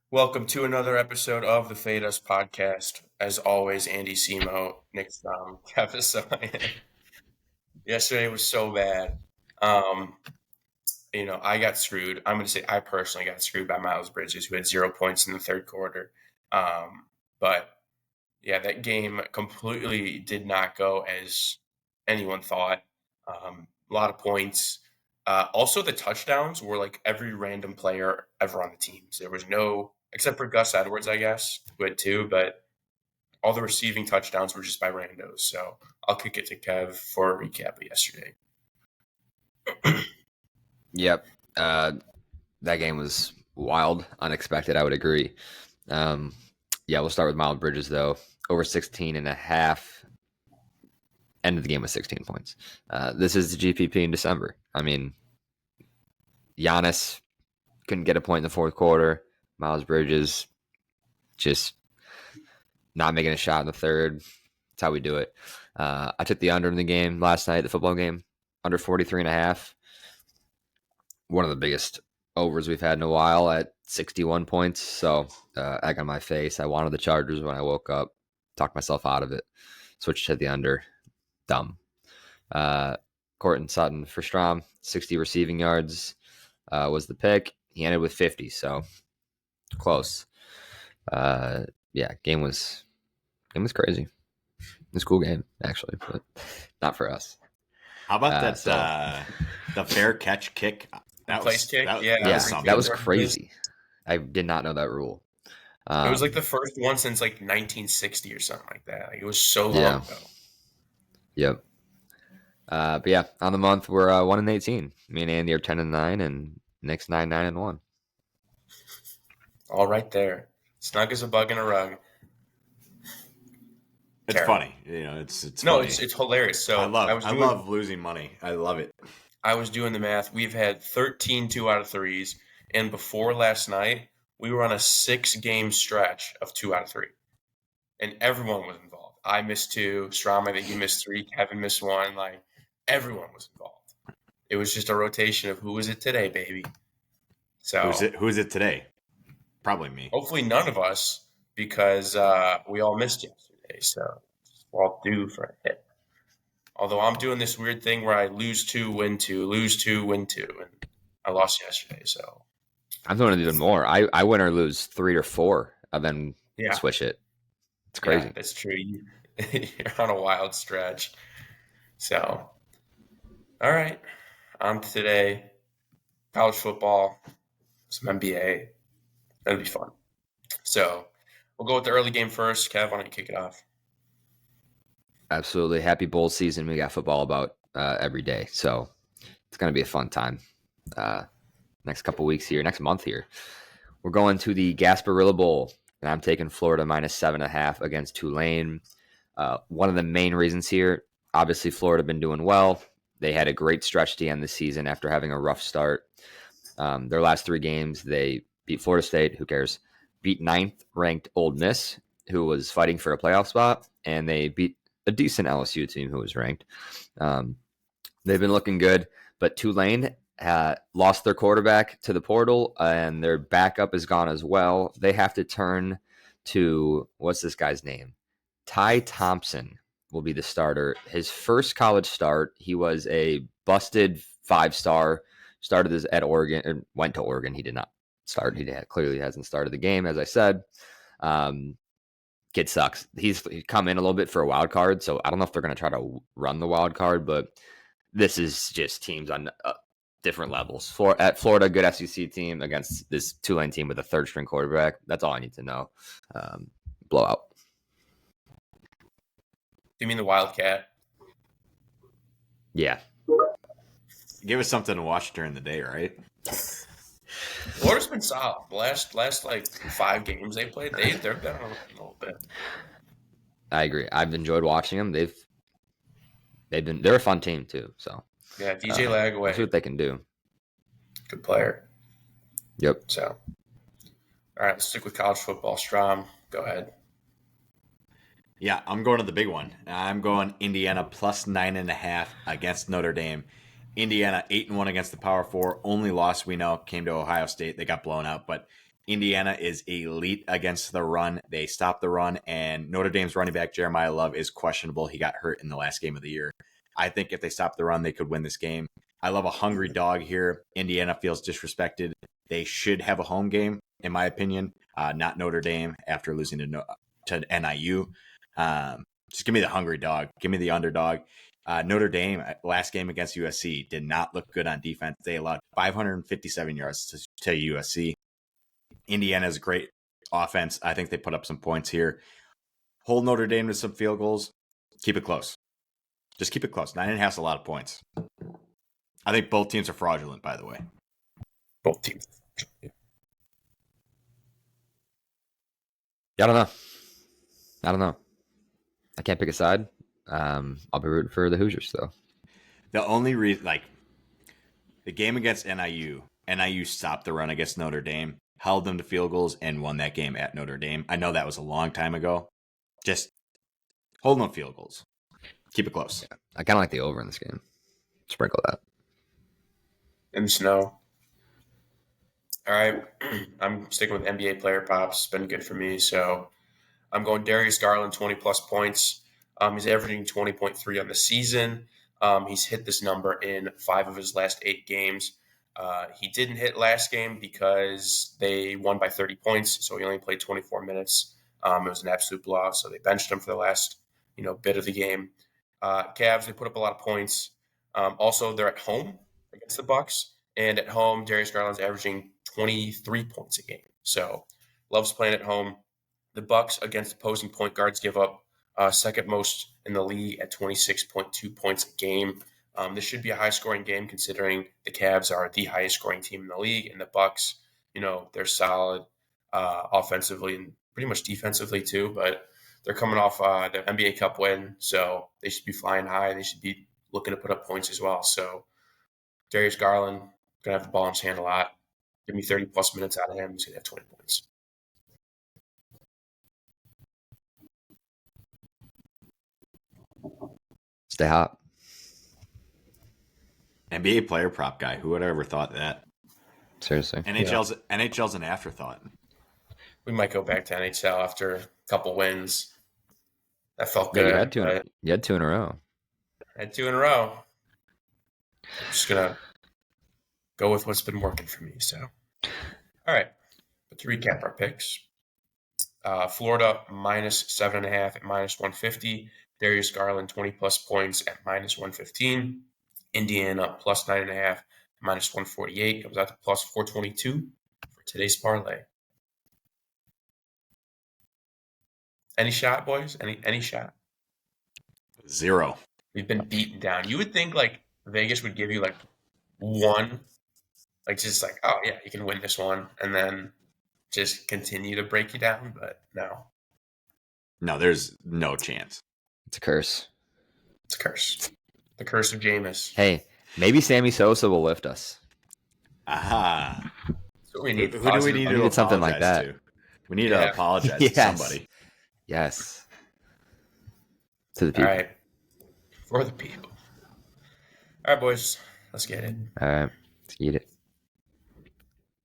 Welcome to another episode of the Fade Us podcast. As always, Andy Semo, Nick Strom, Kevin Soyan. Yesterday was so bad. Um, I got screwed. I'm going to say I personally got screwed by Miles Bridges, who had 0 points in the third quarter. But yeah, that game completely did not go as anyone thought. A lot of points. Also, the touchdowns were like every random player ever on the teams. There was no, except for Gus Edwards, I guess, who had two, but all the receiving touchdowns were just by randos. So I'll kick it to Kev for a recap of yesterday. Yep. That game was wild, unexpected, I would agree. We'll start with Miles Bridges, though. Over 16 and a half. End of the game with 16 points. This is the GPP in December. I mean, Giannis couldn't get a point in the fourth quarter. Miles Bridges just not making a shot in the third. That's how we do it. I took the under in the game last night, the football game, under 43 and a half. One of the biggest overs we've had in a while at 61 points. So egg on my face. I wanted the Chargers when I woke up. Talked myself out of it. Switched to the under. Dumb. Cortland Sutton for Strom, 60 receiving yards was the pick. He ended with 50, so close. Game was crazy. It was a cool game, actually, but not for us. How about the fair catch kick? That was kick? That was crazy. I did not know that rule. It was like the first one since like 1960 or something like that. Like, it was so long ago. Yep. On the month we're 1-18. Me and Andy are 10-9, and Nick's 9-1. All right there, snug as a bug in a rug. It's funny, It's no, funny. It's hilarious. So I love losing money. I love it. I was doing the math. We've had 13 2 out of 3s, and before last night, we were on a 6-game stretch of 2 out of 3, and everyone was involved. I missed 2. Strom, I think he missed 3. Kevin missed 1. Like, everyone was involved. It was just a rotation of who is it today, baby. So who is it today? Probably me. Hopefully none of us, because we all missed yesterday. So we're all due for a hit. Although I'm doing this weird thing where I lose 2, win 2, lose 2, win 2, and I lost yesterday. So I'm doing it even more. I win or lose 3 or 4, and then switch it. It's crazy. Yeah, that's true. You're on a wild stretch. So, all right. On to today. College football, some NBA. That'll be fun. So we'll go with the early game first. Kev, why don't you kick it off? Absolutely. Happy bowl season. We got football about every day. So it's going to be a fun time. Next month here. We're going to the Gasparilla Bowl, and I'm taking Florida -7.5 against Tulane. One of the main reasons here, obviously Florida been doing well. They had a great stretch to end the season after having a rough start. Their last 3 games, they beat Florida State, who cares, beat 9th-ranked Ole Miss, who was fighting for a playoff spot, and they beat a decent LSU team who was ranked. They've been looking good, but Tulane lost their quarterback to the portal, and their backup is gone as well. They have to turn to, what's this guy's name? Ty Thompson will be the starter. His first college start, he was a busted 5-star, started at Oregon, or went to Oregon. He did not start. He clearly hasn't started the game, as I said. Kid sucks. He's come in a little bit for a wild card, so I don't know if they're going to try to run the wild card, but this is just teams on different levels. At Florida, good SEC team against this Tulane team with a 3rd-string quarterback. That's all I need to know. Blowout. Do you mean the Wildcat? Yeah. Give us something to watch during the day, right? Florida's been solid. Last like 5 games they played, they're down a little bit. I agree. I've enjoyed watching them. They're a fun team too. So yeah, DJ Lagway. See what they can do. Good player. Yep. So, all right, let's stick with college football. Strom, go ahead. Yeah, I'm going to the big one. I'm going Indiana +9.5 against Notre Dame. Indiana 8-1 against the Power 4. Only loss we know came to Ohio State. They got blown out, but Indiana is elite against the run. They stop the run, and Notre Dame's running back, Jeremiah Love, is questionable. He got hurt in the last game of the year. I think if they stop the run, they could win this game. I love a hungry dog here. Indiana feels disrespected. They should have a home game, in my opinion, not Notre Dame after losing to NIU. Just give me the hungry dog. Give me the underdog. Notre Dame, last game against USC, did not look good on defense. They allowed 557 yards to USC. Indiana's a great offense. I think they put up some points here. Hold Notre Dame to some field goals. Keep it close. Just keep it close. 9.5 is a lot of points. I think both teams are fraudulent, by the way. Both teams. Yeah, I don't know. I can't pick a side. I'll be rooting for the Hoosiers, though. The only reason, the game against NIU stopped the run against Notre Dame, held them to field goals, and won that game at Notre Dame. I know that was a long time ago. Just hold them to field goals. Keep it close. Yeah, I kind of like the over in this game. Sprinkle that. In the snow. All right. I'm sticking with NBA player props. It's been good for me. So I'm going Darius Garland, 20-plus points. He's averaging 20.3 on the season. He's hit this number in 5 of his last 8 games. He didn't hit last game because they won by 30 points, so he only played 24 minutes. It was an absolute blowout, so they benched him for the last bit of the game. Cavs, they put up a lot of points. Also, they're at home against the Bucks, and at home, Darius Garland's averaging 23 points a game. So loves playing at home. The Bucks against opposing point guards give up second most in the league at 26.2 points a game. This should be a high-scoring game considering the Cavs are the highest-scoring team in the league, and the Bucks, they're solid offensively and pretty much defensively too. But they're coming off the NBA Cup win, so they should be flying high. They should be looking to put up points as well. So Darius Garland gonna have the ball in his hand a lot. Give me 30-plus minutes out of him. He's gonna have 20 points. Stay hot. NBA player prop guy. Who would have ever thought that? Seriously. NHL's an afterthought. We might go back to NHL after a couple wins. That felt good. You had 2 in a row. I had 2 in a row. I'm just gonna go with what's been working for me. So, all right. But to recap our picks, Florida minus 7.5 at minus 150. Darius Garland 20-plus points at minus 115. Indiana plus 9.5 at minus 148. Comes out to plus 422 for today's parlay. Any shot, boys? Any shot? 0. We've been beaten down. You would think Vegas would give you one, just oh yeah, you can win this one, and then just continue to break you down. But no. No, there's no chance. It's a curse. It's a curse. The curse of Jameis. Hey, maybe Sammy Sosa will lift us. Aha. So we need. Who do we need to apologize something like that? to? We need to apologize to somebody. Yes. To the people. All right. For the people. All right, boys. Let's get it. All right. Let's eat it.